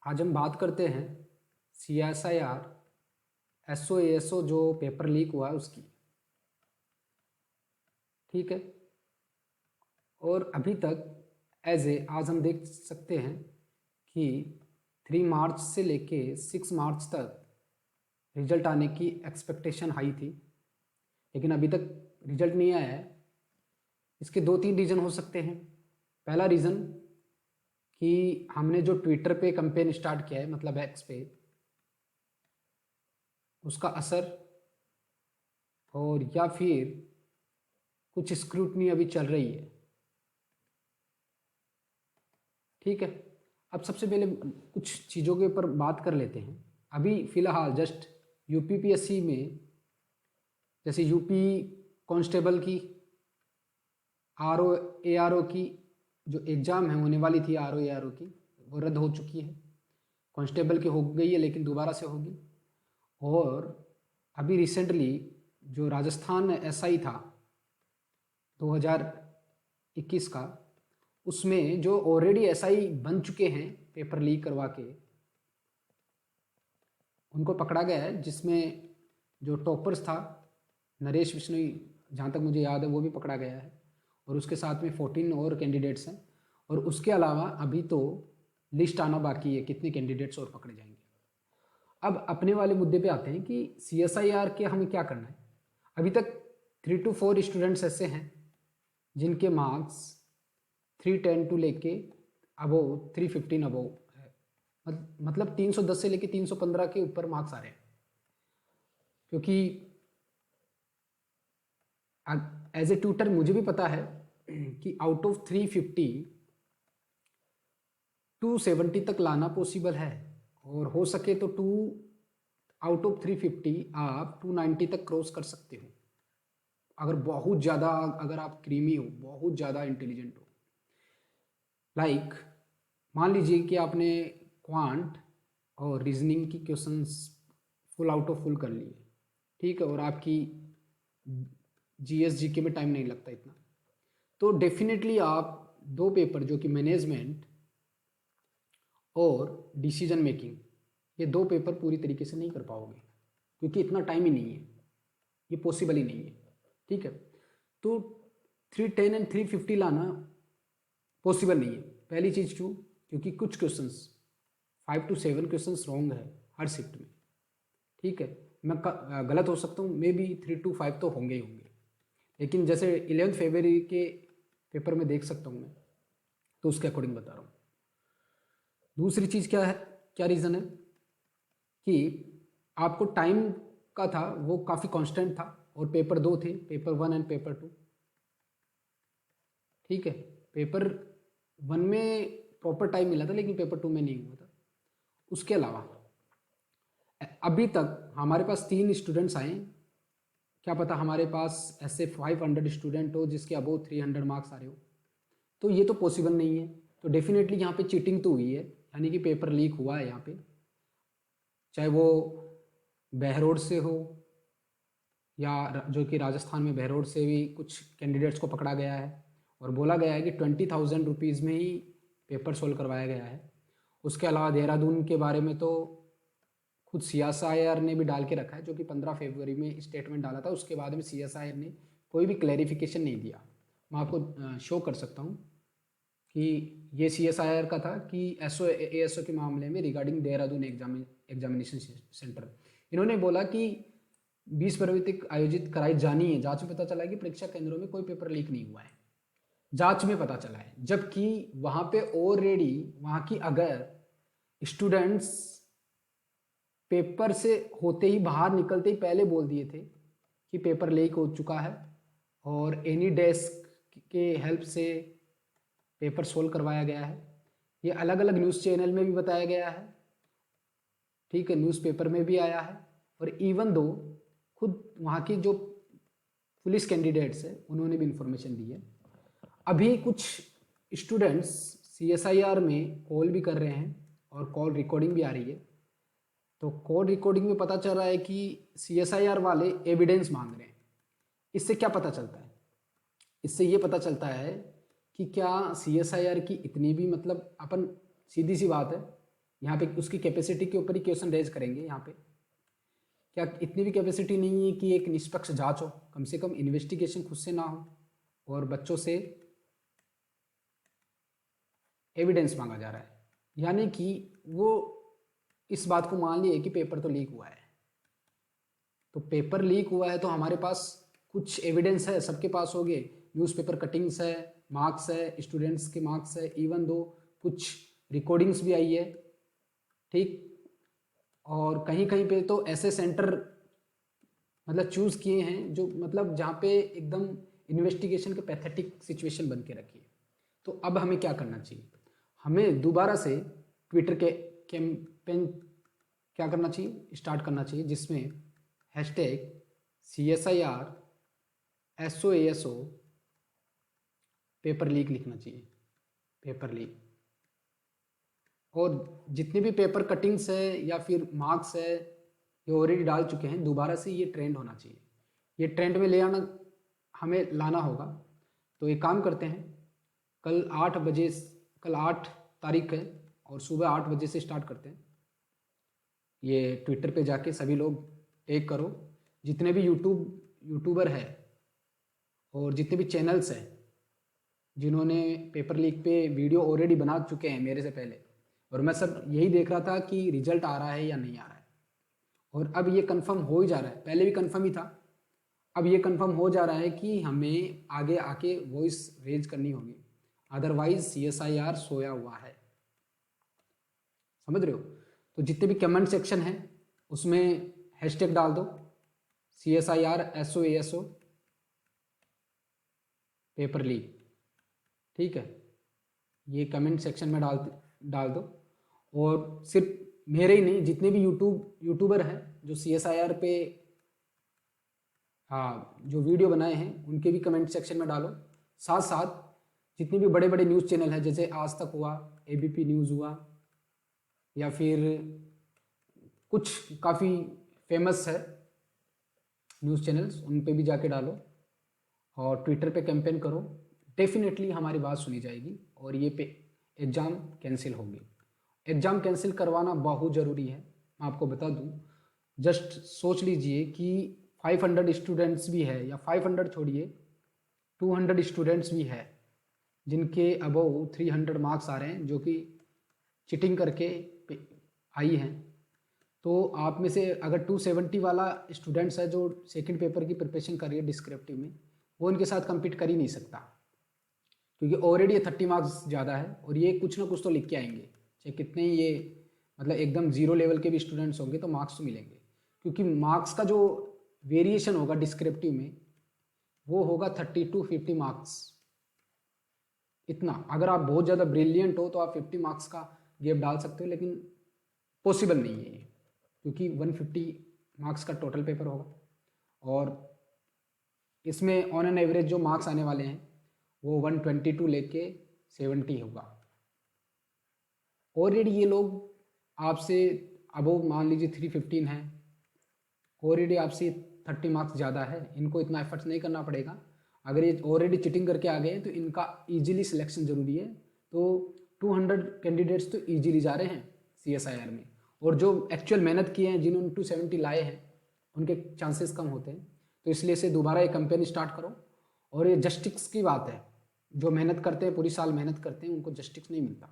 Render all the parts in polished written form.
आज हम बात करते हैं CSIR SOASO जो पेपर लीक हुआ है उसकी। ठीक है। और अभी तक आज हम देख सकते हैं कि 3 मार्च से लेके 6 मार्च तक रिजल्ट आने की एक्सपेक्टेशन हाई थी, लेकिन अभी तक रिजल्ट नहीं आया है। इसके 2-3 रीज़न हो सकते हैं। पहला रीज़न कि हमने जो ट्विटर पे कैंपेन स्टार्ट किया है, मतलब एक्स पे, उसका असर, और या फिर कुछ स्क्रूटनी अभी चल रही है। ठीक है। अब सबसे पहले कुछ चीज़ों के ऊपर बात कर लेते हैं। अभी फ़िलहाल जस्ट UPPSC में, जैसे यूपी कांस्टेबल की, ARO की जो एग्ज़ाम है होने वाली थी, ARO की, वो रद्द हो चुकी है। कांस्टेबल की हो गई है लेकिन दोबारा से होगी। और अभी रिसेंटली जो राजस्थान SI था 2021 का, उसमें जो ऑलरेडी SI बन चुके हैं पेपर लीक करवा के, उनको पकड़ा गया है। जिसमें जो टॉपर्स था नरेश बिश्नोई, जहाँ तक मुझे याद है, वो भी पकड़ा गया है। और उसके साथ में 14 और कैंडिडेट्स हैं। और उसके अलावा अभी तो लिस्ट आना बाकी है, कितने कैंडिडेट्स और पकड़े जाएंगे। अब अपने वाले मुद्दे पे आते हैं कि CSIR के हमें क्या करना है। अभी तक 3 to 4 स्टूडेंट्स ऐसे हैं जिनके मार्क्स 310 टू लेके अबोव 315 अबोव है। मतलब 310 से लेके 315 के ऊपर मार्क्स आ रहे हैं। क्योंकि एज ए ट्यूटर मुझे भी पता है कि आउट ऑफ 350 270 तक लाना पॉसिबल है। और हो सके तो आउट ऑफ 350 आप 290 तक क्रॉस कर सकते हो, अगर बहुत ज़्यादा, अगर आप क्रीमी हो, बहुत ज़्यादा इंटेलिजेंट हो। लाइक मान लीजिए कि आपने क्वांट और रीजनिंग की questions full out of full कर लिए, ठीक है, और आपकी GS GK में टाइम नहीं लगता इतना, तो डेफिनेटली आप 2 पेपर जो कि मैनेजमेंट और डिसीजन मेकिंग, ये 2 पेपर पूरी तरीके से नहीं कर पाओगे, क्योंकि इतना टाइम ही नहीं है, ये पॉसिबल ही नहीं है। ठीक है। तो 310 एंड 350 लाना पॉसिबल नहीं है। पहली चीज़ क्यों? क्योंकि कुछ क्वेश्चंस 5 to 7 क्वेश्चंस रॉन्ग है हर शिफ्ट में। ठीक है। मैं गलत हो सकता हूँ, मे बी 3 to 5 तो होंगे ही होंगे, लेकिन जैसे 11 फरवरी के पेपर में देख सकता हूँ मैं, तो उसके अकॉर्डिंग बता रहा हूँ। दूसरी चीज़ क्या है, क्या रीज़न है कि आपको टाइम का था वो काफ़ी कांस्टेंट था, और पेपर 2 थे, पेपर 1 एंड पेपर 2। ठीक है। पेपर 1 में प्रॉपर टाइम मिला था, लेकिन पेपर 2 में नहीं हुआ था। उसके अलावा अभी तक हमारे पास 3 स्टूडेंट्स आए। क्या पता हमारे पास ऐसे 500 स्टूडेंट हो जिसके अबोव 300 मार्क्स आ रहे हो, तो ये तो पॉसिबल नहीं है। तो डेफिनेटली यहाँ पे चीटिंग तो हुई है, यानी कि पेपर लीक हुआ है यहाँ पे, चाहे वो बहरोड से हो, या जो कि राजस्थान में बहरोड से भी कुछ कैंडिडेट्स को पकड़ा गया है, और बोला गया है कि 20,000 रुपीज़ में ही पेपर सोल्व करवाया गया है। उसके अलावा देहरादून के बारे में तो खुद CSIR ने भी डाल के रखा है, जो कि 15 फरवरी में स्टेटमेंट डाला था। उसके बाद में CSIR ने कोई भी क्लैरिफिकेशन नहीं दिया। मैं आपको शो कर सकता हूँ कि ये CSIR का था कि SOASO के मामले में रिगार्डिंग देहरादून एग्जामिनेशन सेंटर, इन्होंने बोला कि 20 फरवरी तक आयोजित कराई जानी है। जांच में पता चला है कि परीक्षा केंद्रों में कोई पेपर लीक नहीं हुआ है, जांच में पता चला है। जबकि वहाँ पे ऑलरेडी वहाँ की अगर स्टूडेंट्स पेपर से होते ही, बाहर निकलते ही पहले बोल दिए थे कि पेपर लीक हो चुका है, और एनी डेस्क के हेल्प से पेपर सोल्व करवाया गया है। ये अलग अलग न्यूज़ चैनल में भी बताया गया है, ठीक है, न्यूज़पेपर में भी आया है। और इवन दो खुद वहाँ की जो पुलिस कैंडिडेट्स है उन्होंने भी इंफॉर्मेशन दी है। अभी कुछ स्टूडेंट्स CSIR में कॉल भी कर रहे हैं, और कॉल रिकॉर्डिंग भी आ रही है। तो कॉल रिकॉर्डिंग में पता चल रहा है कि CSIR वाले एविडेंस मांग रहे हैं। इससे क्या पता चलता है? इससे ये पता चलता है कि क्या CSIR की इतनी भी, मतलब अपन, सीधी सी बात है, यहाँ पे उसकी कैपेसिटी के ऊपर ही क्वेश्चन रेज करेंगे। यहाँ पे क्या इतनी भी कैपेसिटी नहीं है कि एक निष्पक्ष जांच हो, कम से कम इन्वेस्टिगेशन खुद से ना हो और बच्चों से एविडेंस मांगा जा रहा है, यानी कि वो इस बात को मान लिए कि पेपर तो लीक हुआ है। तो पेपर लीक हुआ है तो हमारे पास कुछ एविडेंस है, सबके पास होंगे, न्यूज़पेपर कटिंग्स है, मार्क्स है, स्टूडेंट्स के मार्क्स है, इवन दो कुछ रिकॉर्डिंग्स भी आई है, ठीक। और कहीं कहीं पे तो ऐसे सेंटर मतलब चूज़ किए हैं जो मतलब जहाँ पे एकदम इन्वेस्टिगेशन के पैथेटिक सिचुएशन बन के रखी है। तो अब हमें क्या करना चाहिए, हमें दोबारा से ट्विटर के कैंपेन क्या करना चाहिए, स्टार्ट करना चाहिए, जिसमें hashtag CSIR SOASO paper leak लिखना चाहिए, पेपर लीक। और जितने भी पेपर कटिंग्स है या फिर मार्क्स है ये ऑलरेडी डाल चुके हैं, दोबारा से ये ट्रेंड होना चाहिए, ये ट्रेंड में ले आना हमें लाना होगा। तो एक काम करते हैं, कल 8 बजे, कल 8 तारीख है और सुबह 8 बजे से स्टार्ट करते हैं। ये ट्विटर पे जाके सभी लोग टैग करो, जितने भी यूट्यूबर है और जितने भी चैनल्स हैं जिन्होंने पेपर लीक पे वीडियो ऑलरेडी बना चुके हैं मेरे से पहले, और मैं सब यही देख रहा था कि रिजल्ट आ रहा है या नहीं आ रहा है, और अब ये कंफर्म हो ही जा रहा है, पहले भी कंफर्म ही था, अब ये कंफर्म हो जा रहा है कि हमें आगे आके वॉइस रेज करनी होगी, अदरवाइज CSIR सोया हुआ है। समझ रहे हो? तो जितने भी कमेंट सेक्शन है उसमें हैशटैग डाल दो CSIR SOASO पेपर लीक, ठीक है, ये कमेंट सेक्शन में डाल दो। और सिर्फ मेरे ही नहीं, जितने भी यूट्यूबर हैं जो CSIR पे जो वीडियो बनाए हैं उनके भी कमेंट सेक्शन में डालो। साथ साथ जितने भी बड़े बड़े न्यूज़ चैनल हैं, जैसे आज तक हुआ, ABP न्यूज़ हुआ, या फिर कुछ काफ़ी फेमस है न्यूज़ चैनल्स, उन पे भी जाके डालो और ट्विटर पे कैंपेन करो, डेफिनेटली हमारी बात सुनी जाएगी और ये पे एग्ज़ाम कैंसिल होगी। एग्ज़ाम कैंसिल करवाना बहुत ज़रूरी है। मैं आपको बता दूं, जस्ट सोच लीजिए कि 500 स्टूडेंट्स भी है, या 500 छोड़िए 200 स्टूडेंट्स भी है जिनके अबव 300 मार्क्स आ रहे हैं, जो कि चिटिंग करके आई हैं। तो आप में से अगर 270 वाला स्टूडेंट्स है जो सेकंड पेपर की प्रिपरेशन कर रही है डिस्क्रिप्टिव में, वो इनके साथ compete कर ही नहीं सकता, क्योंकि ऑलरेडी ये 30 मार्क्स ज़्यादा है और ये कुछ ना कुछ तो लिख के आएंगे, चाहे कितने ये मतलब एकदम जीरो लेवल के भी स्टूडेंट्स होंगे तो मार्क्स तो मिलेंगे, क्योंकि मार्क्स का जो वेरिएशन होगा डिस्क्रिप्टिव में वो होगा 30 to 50 मार्क्स। इतना, अगर आप बहुत ज़्यादा ब्रिलियंट हो तो आप 50 मार्क्स का गैप डाल सकते हो, लेकिन पॉसिबल नहीं है ये, क्योंकि 150 मार्क्स का टोटल पेपर होगा और इसमें ऑन एन एवरेज जो मार्क्स आने वाले हैं वो 122 लेके 70 होगा। ऑलरेडी ये लोग आपसे अबव मान लीजिए 315 है, ऑलरेडी आपसे 30 मार्क्स ज़्यादा है, इनको इतना एफर्ट्स नहीं करना पड़ेगा। अगर ये ऑलरेडी चिटिंग करके आ गए हैं तो इनका ईजिली सिलेक्शन ज़रूरी है। तो 200 कैंडिडेट्स तो ईजिली जा रहे हैं CSIR में, और जो एक्चुअल मेहनत किए हैं जिन्होंने 270 लाए हैं उनके चांसेस कम होते हैं। तो इसलिए से दोबारा ये कैंपेन स्टार्ट करो। और ये जस्टिस की बात है, जो मेहनत करते हैं, पूरी साल मेहनत करते हैं, उनको जस्टिस नहीं मिलता,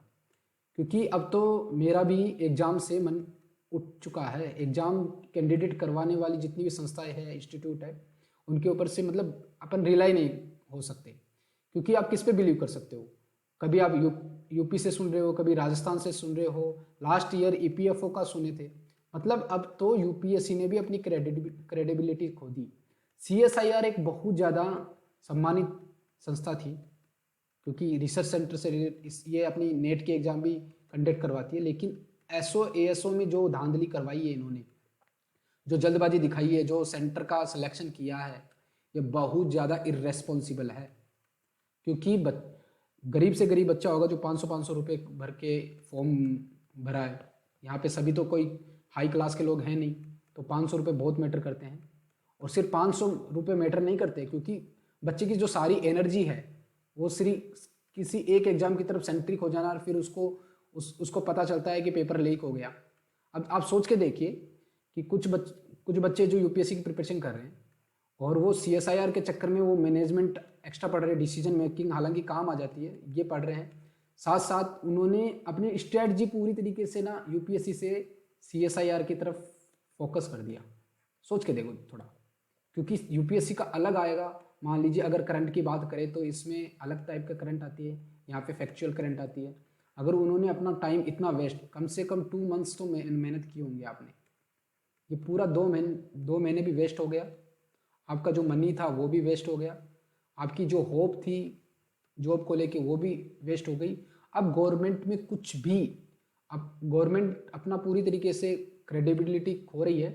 क्योंकि अब तो मेरा भी एग्ज़ाम से मन उठ चुका है। एग्ज़ाम कैंडिडेट करवाने वाली जितनी भी संस्थाएं हैं, इंस्टीट्यूट है, उनके ऊपर से मतलब अपन रिलाई नहीं हो सकते, क्योंकि आप किस पे बिलीव कर सकते हो। कभी आप यूपी से सुन रहे हो, कभी राजस्थान से सुन रहे हो, लास्ट ईयर EPFO का सुने थे, मतलब अब तो UPSC ने भी अपनी क्रेडिबिलिटी खो दी। CSIR एक बहुत ज़्यादा सम्मानित संस्था थी, क्योंकि रिसर्च सेंटर से ये अपनी नेट के एग्ज़ाम भी कंडक्ट करवाती है, लेकिन SOASO में जो धांधली करवाई है इन्होंने, जो जल्दबाजी दिखाई है, जो सेंटर का सिलेक्शन किया है, ये बहुत ज़्यादा इर्रेस्पॉन्सिबल है। क्योंकि गरीब से गरीब बच्चा होगा जो 500 रुपये भर के फॉर्म भरा है, यहाँ पे सभी तो कोई हाई क्लास के लोग हैं नहीं, तो 500 रुपये बहुत मैटर करते हैं। और सिर्फ 500 रुपये मैटर नहीं करते, क्योंकि बच्चे की जो सारी एनर्जी है वो सिर्फ किसी एक एग्ज़ाम की तरफ सेंट्रिक हो जाना और फिर उसको उसको पता चलता है कि पेपर लीक हो गया। अब आप सोच के देखिए कि कुछ बच्चे जो यूपीएससी की प्रिपरेशन कर रहे हैं और वो सीएसआईआर के चक्कर में वो मैनेजमेंट एक्स्ट्रा पढ़ रहे हैं, डिसीजन मेकिंग हालांकि काम आ जाती है, ये पढ़ रहे हैं, साथ साथ उन्होंने अपनी स्ट्रेटजी पूरी तरीके से ना यूपीएससी से सीएसआईआर की तरफ फोकस कर दिया। सोच के देखो थोड़ा, क्योंकि यूपीएससी का अलग आएगा। मान लीजिए अगर करंट की बात करें तो इसमें अलग टाइप का करंट आती है, यहाँ पे फैक्चुअल करंट आती है। अगर उन्होंने अपना टाइम इतना वेस्ट, कम से कम 2 मंथ्स तो मेहनत की होंगी आपने, ये पूरा 2 महीने भी वेस्ट हो गया, आपका जो मनी था वो भी वेस्ट हो गया, आपकी जो होप थी जॉब को लेके वो भी वेस्ट हो गई। अब गवर्नमेंट में कुछ भी, अब गवर्नमेंट अपना पूरी तरीके से क्रेडिबिलिटी खो रही है,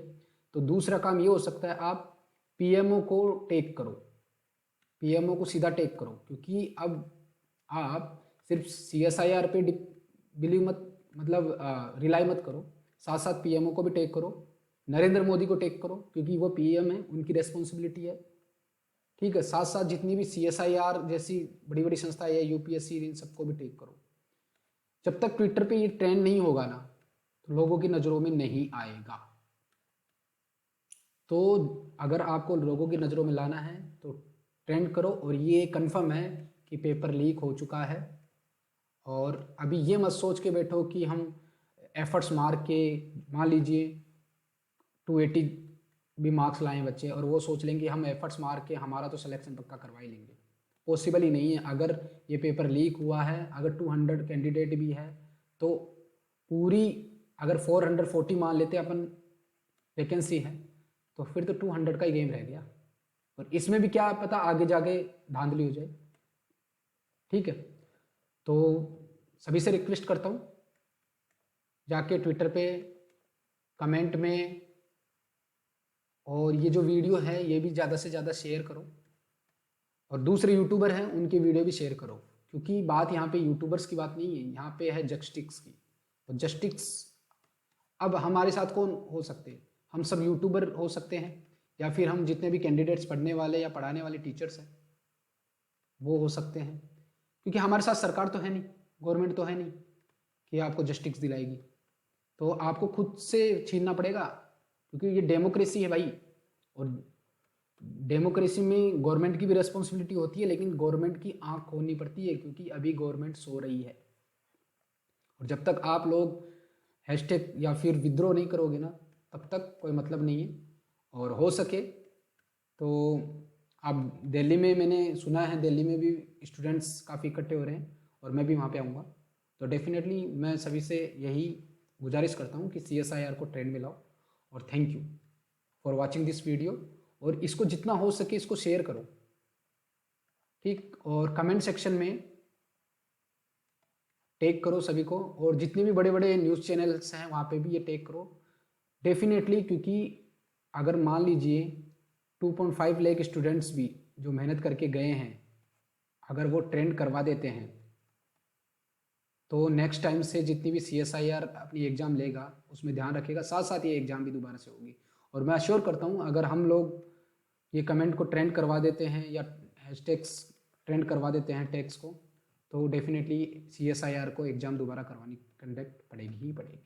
तो दूसरा काम ये हो सकता है आप पीएमओ को टेक करो, पीएमओ को सीधा टेक करो, क्योंकि अब आप सिर्फ सीएसआईआर पे बिलीव मत, मतलब रिलाई मत करो, साथ साथ पीएमओ को भी टेक करो, नरेंद्र मोदी को टेक करो क्योंकि वो पीएम है, उनकी रेस्पॉन्सिबिलिटी है, ठीक है। साथ साथ जितनी भी सीएसआईआर जैसी बड़ी बड़ी संस्थाएं है, यूपीएससी, इन सबको भी टेक करो। जब तक ट्विटर पे ये ट्रेंड नहीं होगा ना तो लोगों की नज़रों में नहीं आएगा। तो अगर आपको लोगों की नज़रों में लाना है तो ट्रेंड करो, और ये कंफर्म है कि पेपर लीक हो चुका है। और अभी ये मत सोच के बैठो कि हम एफर्ट्स मार के, मान लीजिए 280 भी मार्क्स लाएं बच्चे और वो सोच लेंगे हम एफर्ट्स मार के हमारा तो सिलेक्शन पक्का करवा ही लेंगे, पॉसिबल ही नहीं है। अगर ये पेपर लीक हुआ है, अगर 200 कैंडिडेट भी है तो पूरी, अगर 440 मान लेते अपन वैकेंसी है तो फिर तो 200 का ही गेम रह गया, और इसमें भी क्या पता आगे जाके धांधली हो जाए, ठीक है। तो सभी से रिक्वेस्ट करता हूँ, जाके ट्विटर पे कमेंट में, और ये जो वीडियो है ये भी ज़्यादा से ज़्यादा शेयर करो, और दूसरे यूट्यूबर हैं उनकी वीडियो भी शेयर करो, क्योंकि बात यहाँ पे यूट्यूबर्स की बात नहीं है, यहाँ पे है जस्टिक्स की। तो जस्टिक्स, अब हमारे साथ कौन हो सकते हैं? हम सब यूट्यूबर हो सकते हैं, या फिर हम जितने भी कैंडिडेट्स पढ़ने वाले या पढ़ाने वाले टीचर्स हैं वो हो सकते हैं, क्योंकि हमारे साथ सरकार तो है नहीं, गवर्नमेंट तो है नहीं कि आपको जस्टिस दिलाएगी, तो आपको खुद से छीनना पड़ेगा, क्योंकि ये डेमोक्रेसी है भाई। और डेमोक्रेसी में गवर्नमेंट की भी रिस्पॉन्सिबिलिटी होती है, लेकिन गवर्नमेंट की आंख खोलनी पड़ती है, क्योंकि अभी गवर्नमेंट सो रही है। और जब तक आप लोग हैशटैग या फिर विद्रोह नहीं करोगे ना, तब तक कोई मतलब नहीं है। और हो सके तो अब दिल्ली में, मैंने सुना है दिल्ली में भी स्टूडेंट्स काफ़ी इकट्ठे हो रहे हैं और मैं भी वहाँ पे आऊँगा, तो डेफिनेटली मैं सभी से यही गुजारिश करता हूँ कि सीएसआईआर को ट्रेंड में लाओ। और thank you for watching this video, और इसको जितना हो सके इसको शेयर करो, ठीक, और कमेंट सेक्शन में टैग करो सभी को, और जितने भी बड़े बड़े न्यूज़ चैनल्स हैं वहाँ पे भी ये टैग करो डेफिनेटली, क्योंकि अगर मान लीजिए 2.5 लाख स्टूडेंट्स भी जो मेहनत करके गए हैं, अगर वो ट्रेंड करवा देते हैं तो नेक्स्ट टाइम से जितनी भी सीएसआईआर अपनी एग्ज़ाम लेगा उसमें ध्यान रखेगा, साथ साथ ये एग्ज़ाम भी दोबारा से होगी। और मैं अश्योर करता हूँ अगर हम लोग ये कमेंट को ट्रेंड करवा देते हैं या हैशटैग्स ट्रेंड करवा देते हैं टैग्स को, तो डेफिनेटली सीएसआईआर को एग्ज़ाम दोबारा करवानी कंडक्ट पड़ेगी ही पड़ेगी।